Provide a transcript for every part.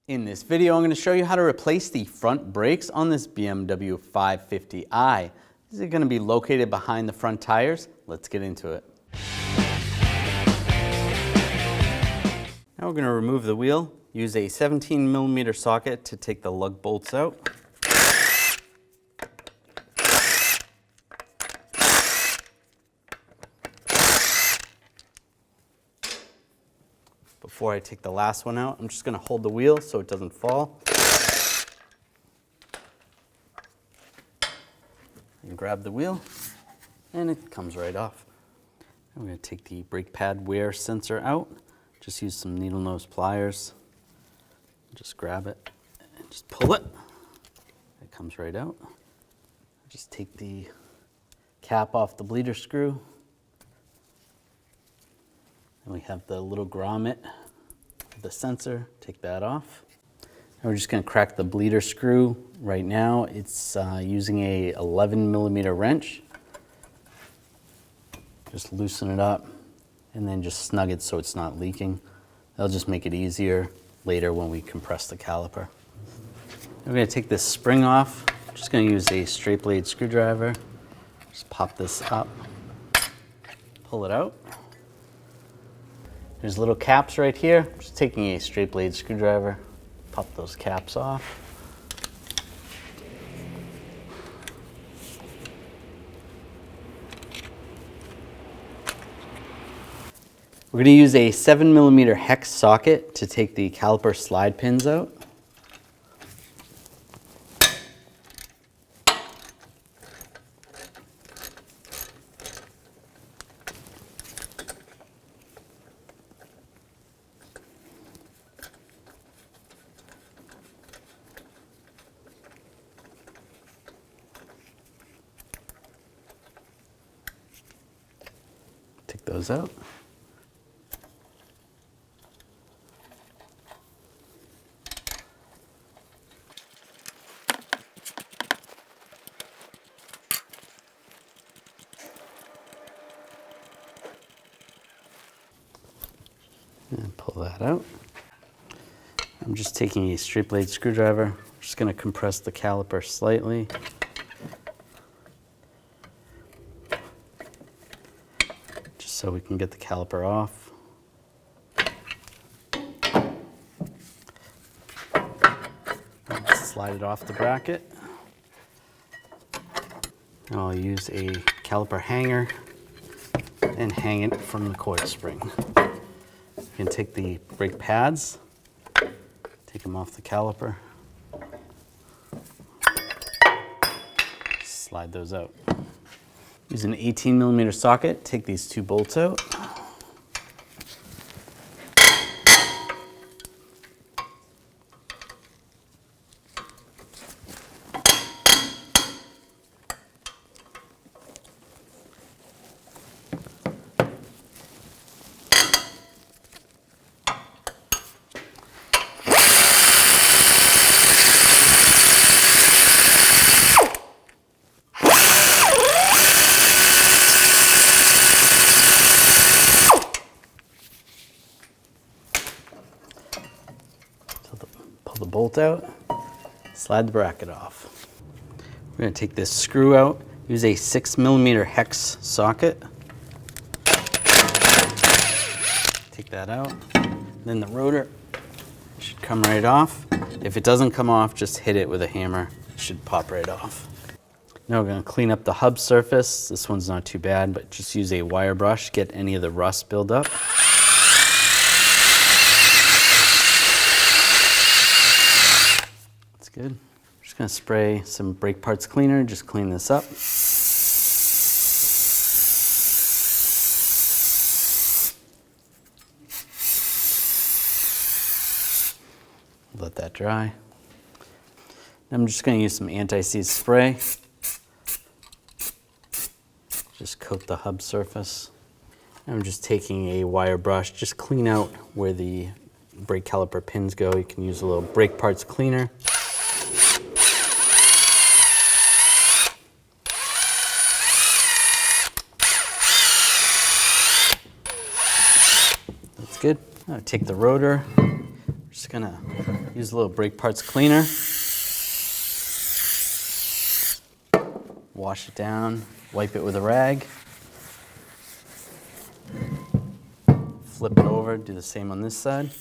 In this video, I'm going to show you how to replace the front brakes on this BMW 550i. These are going to be located behind the front tires. Let's get into it. Now we're going to remove the wheel. Use a 17mm socket to take the lug bolts out. Before I take the last one out, I'm just going to hold the wheel so it doesn't fall. And grab the wheel, and it comes right off. I'm going to take the brake pad wear sensor out. Just use some needle nose pliers. Just grab it and just pull it. It comes right out. Just take the cap off the bleeder screw. And we have the little grommet of the sensor. Take that off. And we're just going to crack the bleeder screw. Right now it's using a 11mm wrench. Just loosen it up and then just snug it so it's not leaking. That'll just make it easier later when we compress the caliper. We're going to take this spring off. I'm just going to use a straight blade screwdriver. Just pop this up, pull it out. There's little caps right here. Just taking a straight blade screwdriver, pop those caps off. We're going to use a 7mm hex socket to take the caliper slide pins out. Take those out. And pull that out. I'm just taking a straight blade screwdriver. I'm just going to compress the caliper slightly. Just so we can get the caliper off. Slide it off the bracket. And I'll use a caliper hanger and hang it from the coil spring. You can take the brake pads, take them off the caliper, slide those out. Use an 18mm socket, take these two bolts out. Pull the bolt out, slide the bracket off. We're going to take this screw out, use a 6mm hex socket. Take that out. Then the rotor should come right off. If it doesn't come off, just hit it with a hammer. It should pop right off. Now we're going to clean up the hub surface. This one's not too bad, but just use a wire brush, get any of the rust build up. Good. I'm just going to spray some brake parts cleaner, just clean this up. Let that dry. I'm just going to use some anti-seize spray. Just coat the hub surface. I'm just taking a wire brush, just clean out where the brake caliper pins go. You can use a little brake parts cleaner. That's good. I'll take the rotor, Just gonna use a little brake parts cleaner. Wash it down, wipe it with a rag. Flip it over, do the same on this side.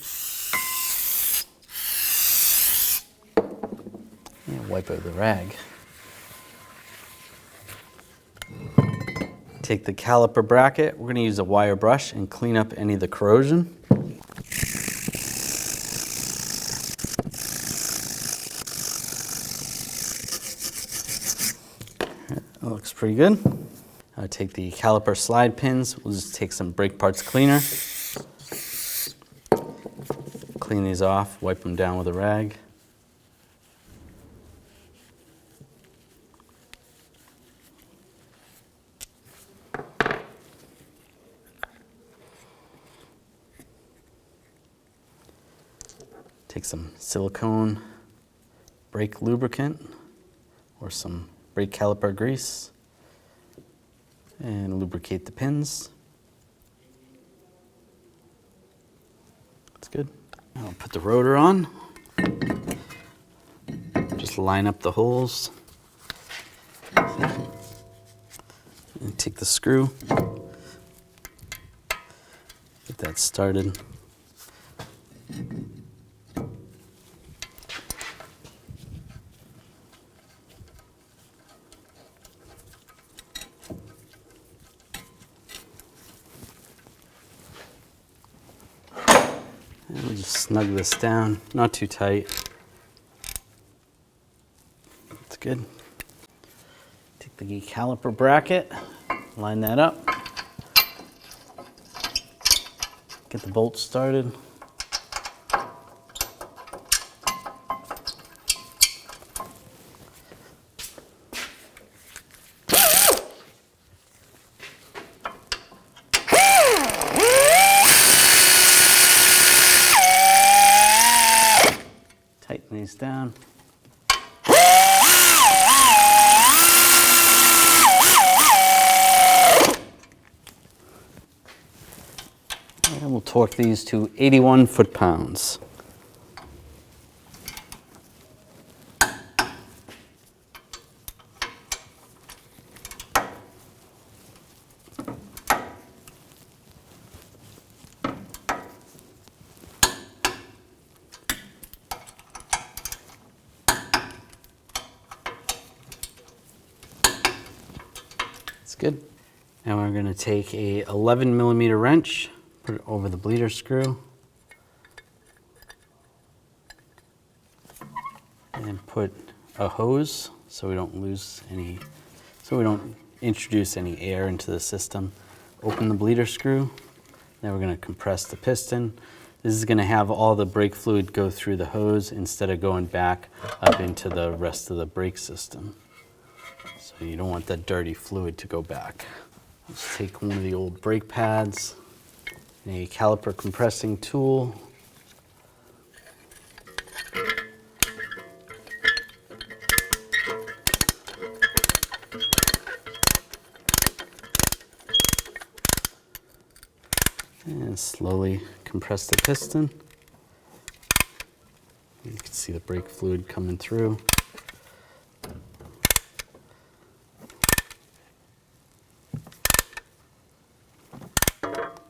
And wipe it with a rag. Take the caliper bracket. We're going to use a wire brush and clean up any of the corrosion. That looks pretty good. I'll take the caliper slide pins. We'll just take some brake parts cleaner. Clean these off, wipe them down with a rag. Take some silicone brake lubricant or some brake caliper grease and lubricate the pins. That's good. I'll put the rotor on. Just line up the holes. And take the screw. Get that started. And we'll just snug this down, not too tight. That's good. Take the caliper bracket, line that up. Get the bolts started. Tighten these down. And we'll torque these to 81 foot-pounds. That's good. Now we're going to take a 11mm wrench, put it over the bleeder screw, and put a hose so we don't lose any, so we don't introduce any air into the system. Open the bleeder screw. Now we're going to compress the piston. This is going to have all the brake fluid go through the hose instead of going back up into the rest of the brake system. So you don't want that dirty fluid to go back. Let's take one of the old brake pads, a caliper compressing tool. And slowly compress the piston. You can see the brake fluid coming through.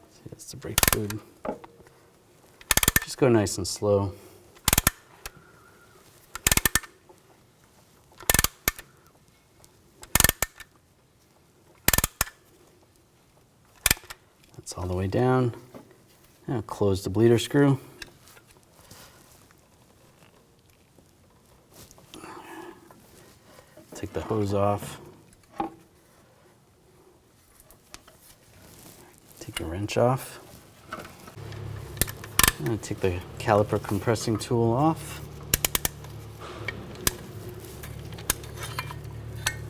See, that's the brake fluid. Just go nice and slow. That's all the way down. Now close the bleeder screw. Take the hose off. Take the wrench off. And take the caliper compressing tool off.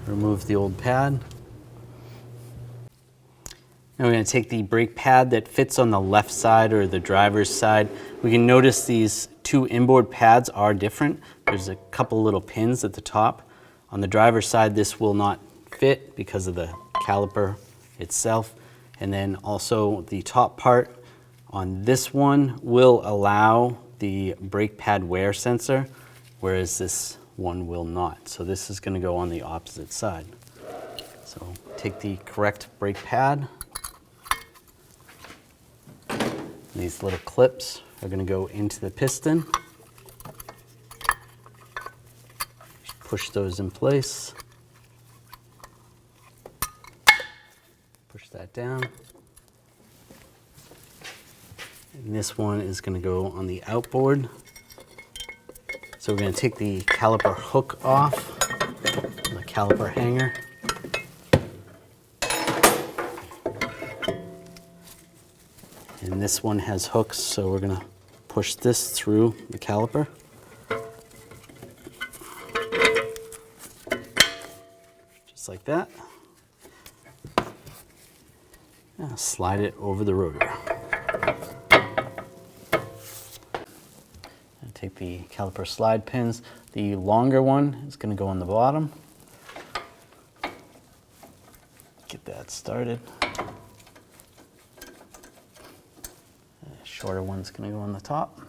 Remove the old pad. Now we're going to take the brake pad that fits on the left side or the driver's side. We can notice these two inboard pads are different. There's a couple little pins at the top. On the driver's side, this will not fit because of the caliper itself. And then also the top part on this one will allow the brake pad wear sensor, whereas this one will not. So this is going to go on the opposite side. So take the correct brake pad. These little clips are going to go into the piston. Just push those in place. Push that down. And this one is going to go on the outboard. So we're going to take the caliper hook off, the caliper hanger. And this one has hooks, so we're going to push this through the caliper. Just like that. Now slide it over the rotor. Take the caliper slide pins. The longer one is going to go on the bottom. Get that started. The shorter one's going to go on the top.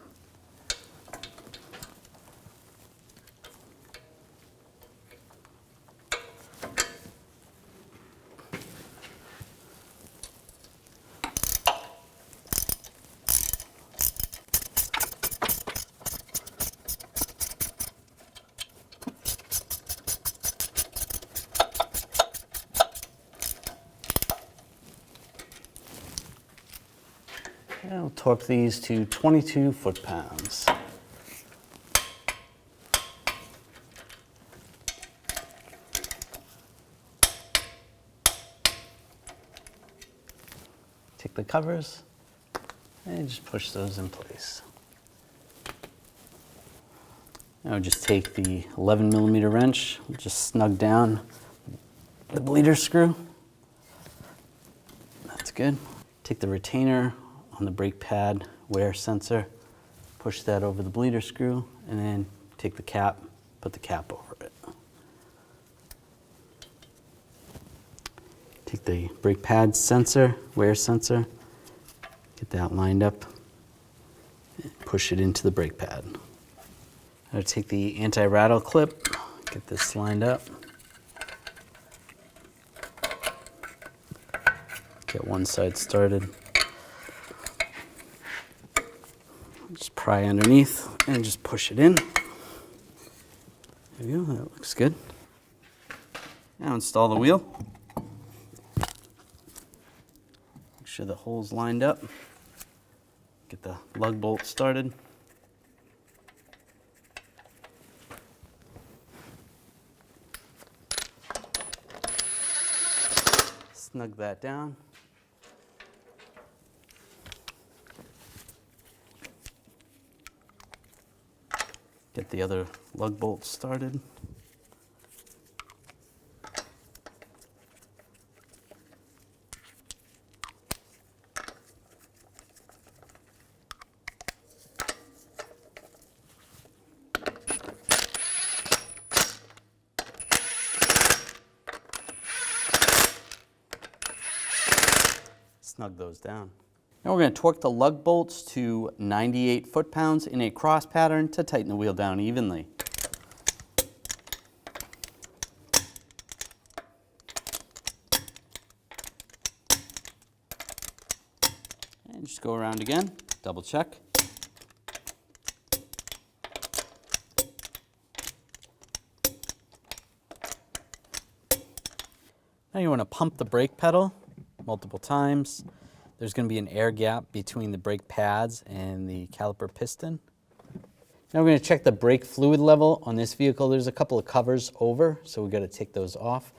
And we'll torque these to 22 foot-pounds. Take the covers and just push those in place. Now just take the 11mm wrench, just snug down the bleeder screw. That's good. Take the retainer on the brake pad wear sensor, push that over the bleeder screw, and then take the cap, put the cap over it. Take the brake pad sensor, wear sensor, get that lined up, and push it into the brake pad. Now take the anti-rattle clip, get this lined up. Get one side started. Just pry underneath and just push it in. There you go, that looks good. Now install the wheel. Make sure the hole's lined up. Get the lug bolt started. Snug that down. Get the other lug bolt started. Snug those down. Now we're going to torque the lug bolts to 98 foot-pounds in a cross pattern to tighten the wheel down evenly. And just go around again, double check. Now you want to pump the brake pedal multiple times. There's going to be an air gap between the brake pads and the caliper piston. Now we're going to check the brake fluid level on this vehicle. There's a couple of covers over, so we've got to take those off.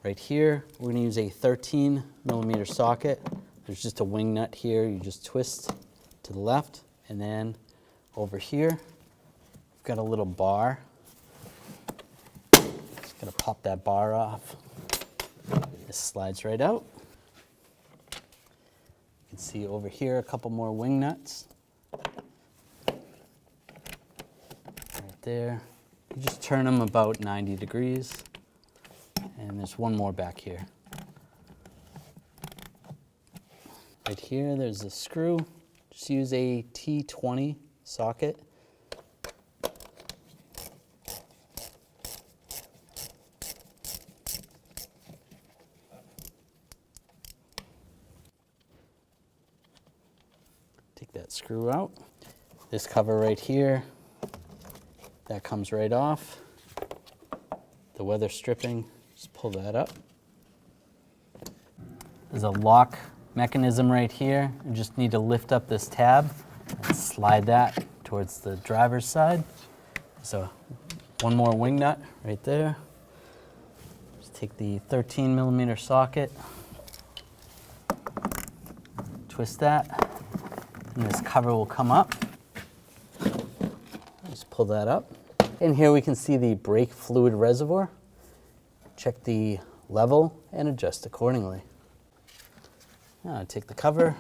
Right here, we're going to use a 13mm socket. There's just a wing nut here. You just twist to the left, and then over here, we've got a little bar. Just got to pop that bar off. This slides right out. You can see over here a couple more wing nuts. Right there. You just turn them about 90 degrees. And there's one more back here. Right here, there's a screw. Just use a T20 socket. Take that screw out. This cover right here, that comes right off. The weather stripping, just pull that up. There's a lock mechanism right here. You just need to lift up this tab and slide that towards the driver's side. So one more wing nut right there. Just take the 13mm socket, twist that, and this cover will come up. Just pull that up. And here we can see the brake fluid reservoir. Check the level and adjust accordingly. Now take the cover,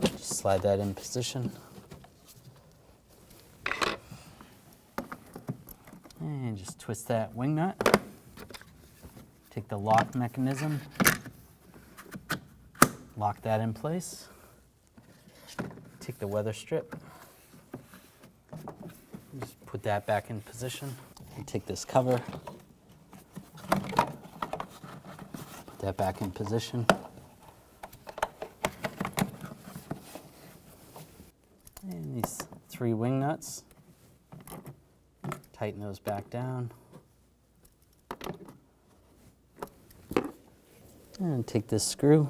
just slide that in position. And just twist that wing nut. Take the lock mechanism, lock that in place. Take the weather strip, just put that back in position. And take this cover, put that back in position. And these 3 wing nuts, tighten those back down. And take this screw,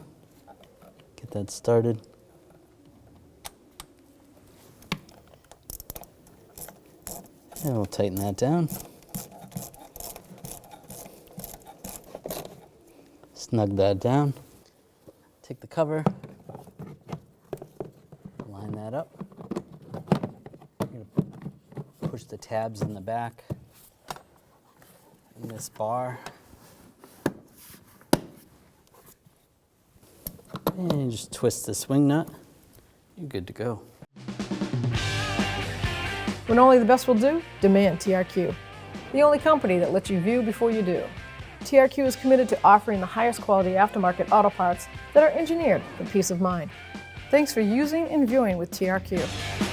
get that started. And we'll tighten that down. Snug that down. Take the cover, line that up. You're going to push the tabs in the back in this bar. And just twist this wing nut. You're good to go. When only the best will do, demand TRQ. The only company that lets you view before you do. TRQ is committed to offering the highest quality aftermarket auto parts that are engineered for peace of mind. Thanks for using and viewing with TRQ.